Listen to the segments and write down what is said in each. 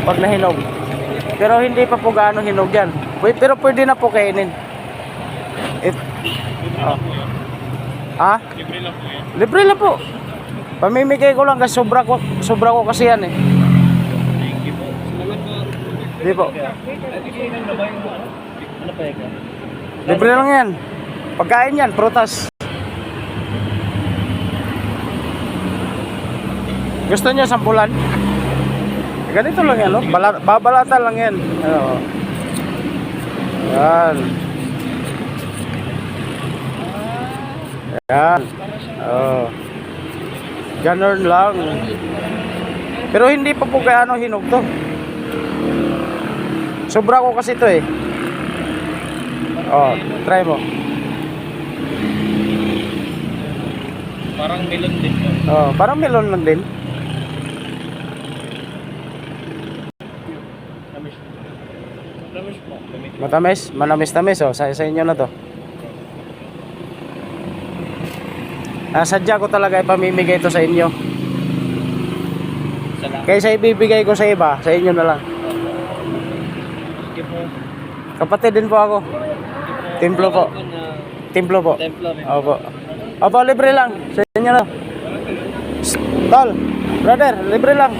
pag nahinog. Pero hindi pa po gaano hinog yan. Pero pwede na po kainin. Oh. Ha? Libre lang po yan. Libre lang po. Pamimigay ko lang kasi sobra ko kasi yan eh. Thank you po. Salamat po. Hindi po. Ano pa yan? Libre lang yan. Pagkain yan, prutas. Gusto niya sampulan? Ganito lang yan, no? Babalatan lang yan. Ano? Yan. Yan. Oh. Ganun lang. Pero hindi pa po gaano hinog to. Sobra ko kasi to eh. Oh, try mo. Parang melon din po. Oh, parang melon lang din. Tamis po. Matamis, manamis-tamis oh. Sa inyo na to. Sadya ko talaga ipamimigay to sa inyo. Salamat. Kaysa ibibigay ko sa iba, sa inyo na lang. Thank you po. Kapatid din po ako. Templo po. Templo po. Templo. Opo. Opo, libre lang. Sa inyo na. Tol, brother, libre lang.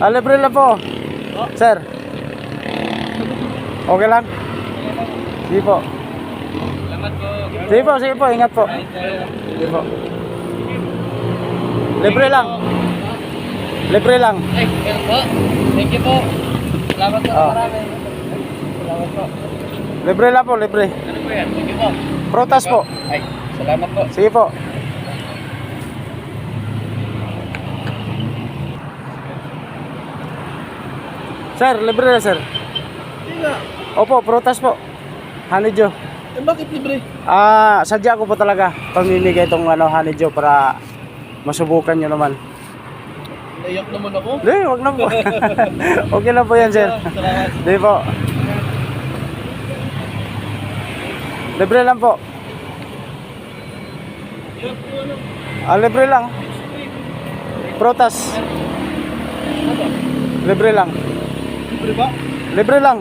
Libre lang po. Sir. Okay lang? Sige po. Salamat po. Sige po, ingat po. Sige po. Libre lang. Libre lang. Ay, meron po. Thank you po. Salamat po. Oh. Marami. Salamat po. Libre lang po, libre. Ano po yan? Thank you po. Prutas po. Ay, salamat po. Sige po. Sir, libre na sir. Hindi nga. Opo, prutas po. Honeydew. Bakit libre? Sadya ko po talaga pamimigay itong honeydew para masubukan nyo naman. Naiyak naman ako. Hindi, wag na po. Okay na po yan, sir. Salamat. Hindi po. Libre lang po. Libre lang. Prutas. Libre lang. Libre ba? Libre lang.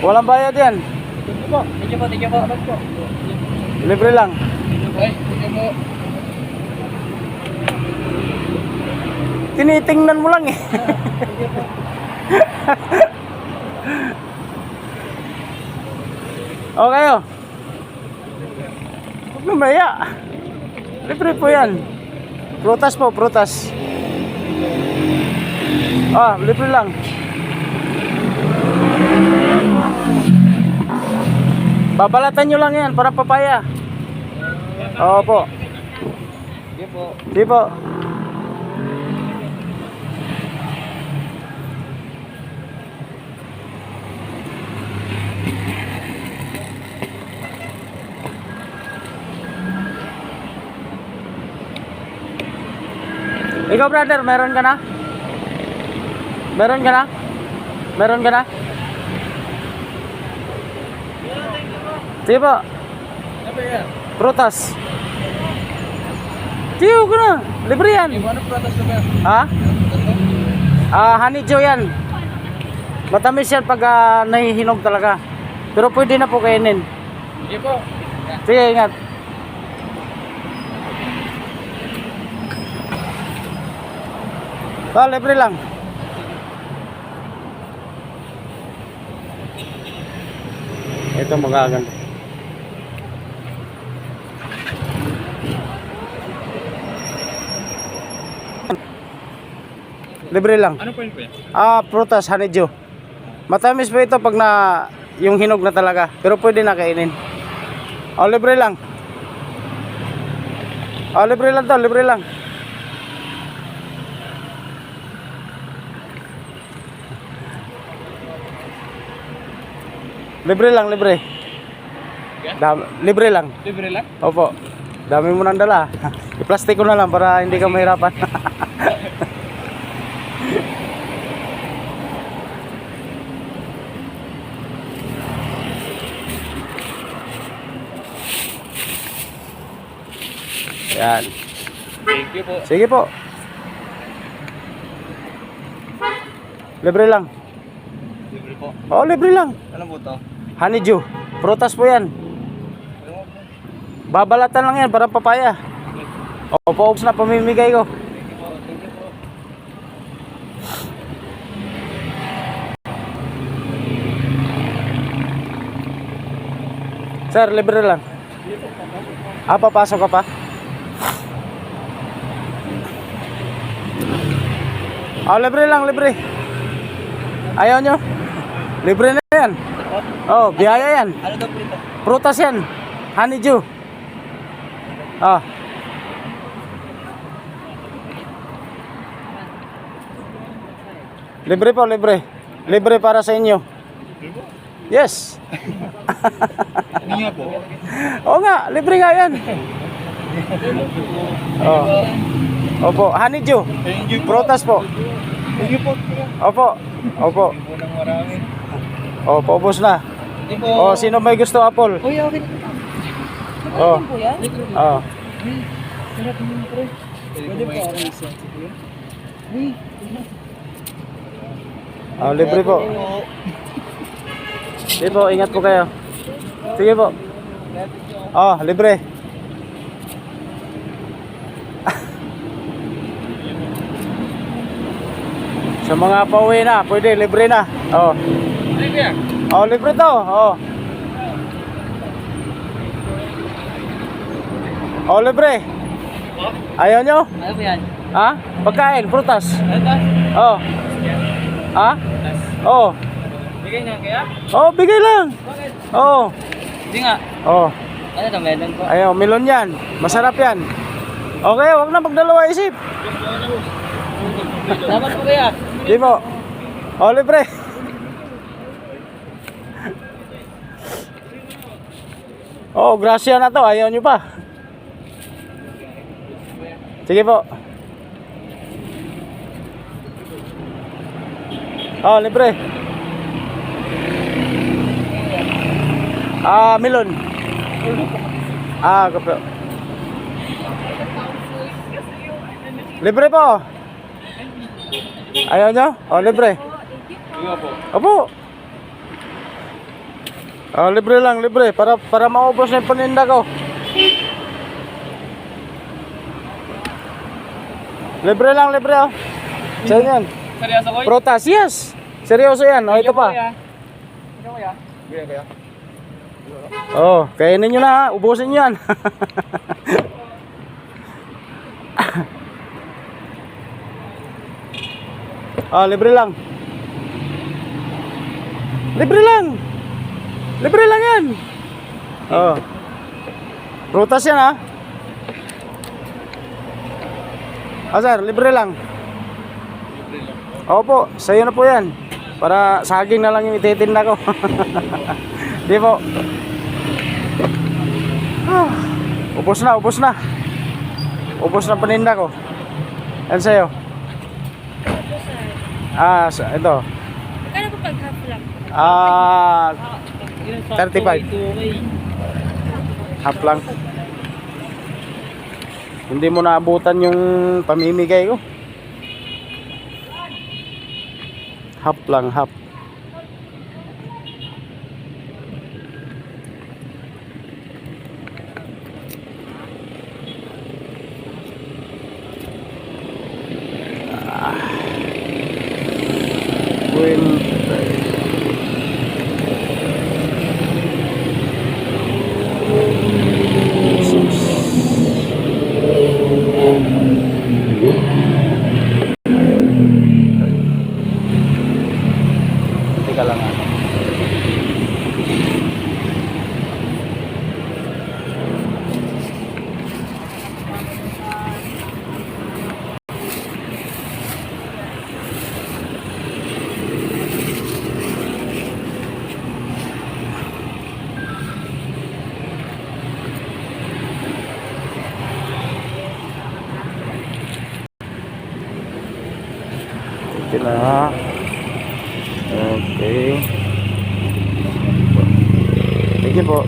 Walang bayad yan. Thank you po. Thank you po. Thank you po. Salamat po. Libre lang. Ay, thank you po. Tinitingnan mo lang eh. Okay oh. Huwag na maya. Libre po yan. Prutas po, prutas. Libre lang. Babalatan nyo lang yan para papaya. Oo po. Sige po. Di po. Ikaw brother, meron ka na? Meron ka na? Meron ka na? Sige po. Ano ba yan? Prutas. Sige ko na. Libre yan. Ano pratas na ba yan? Ha? Honeydew yan. Matamis yan pag nahihinog talaga. Pero pwede na po kainin. Sige po. Sige, ingat. Libre lang. Ito magaganda. Libre lang. Ano po yun po yan? Prutas, honeydew. Matamis pa ito pag yung hinog na talaga. Pero pwede na kainin. Libre lang. Libre lang to, libre lang. Libre lang, libre. Libre lang. Libre lang? Opo. Dami mo nang dala. I-plastic ko na lang para hindi ka mahirapan. Yan. Thank you po. Sige po. Libre lang. Libre po. Oo, libre lang. Ano po to? Honeydew. Prutas po yan. Babalatan lang yan, parang papaya. O, paubos na pamimigay ko. Thank you po. Thank you po. Sir, libre lang. Papasok ka pa? Libre lang, libre. Ayaw nyo? Libre na yan. Biyaya yan. Ano daw po ito? Prutas yan. Honeydew. Libre po, libre. Libre para sa inyo. Yes. Ano nga po? Oo nga, libre nga yan. Opo, honeydew. Thank you po. Prutas po. Thank you po. Opo. Opo. Thank you po ng marami. Paubos na. Thank you po. Sino may gusto apple? Uy, okay. Oh. po yan? Sarap yun, pre. Pwede po ako isa. Libre po. Sige po, ingat po kayo. Sige po. Libre. Sa mga pauwi na, pwede, libre na. Libre yan. Libre to. Libre. Ayaw nyo? Ano po yan? Pagkain, prutas. Ano? Bigay na kaya? Bigay lang. Bakit? Hindi nga. Ano ito, melon po? Ayaw, melon yan. Masarap yan. Okay, wag na magdalawa isip. Dapat po kaya? Di po. Libre. Grasya na to. Ayaw nyo pa. Sige po. Libre. Melon. Kape. Libre po. Ayaw nyo? Libre. Iya po. Opo. Libre lang, libre. Para maubos na yung paninda ko. Libre lang, libre Saan yan? Seryoso ko? Prutas, yes. Seryoso yan. Ito pa. Ito kaya? Bigay kaya? Kainin nyo na. Ubusin nyo yan. Libre lang. Libre lang. Libre lang yan. Prutas yan sir, libre lang. Opo, sa'yo na po yan. Para saging na lang yung ititinda ko. Di po. Ubos na, ubos na. Ubos na paninda ko. Yan sa'yo. Ito. Kano po pag half lang? 35. Half lang. Hindi mo naabutan yung pamimigay ko. Half lang, half. Teka lang Sila. Okay. Thank you po.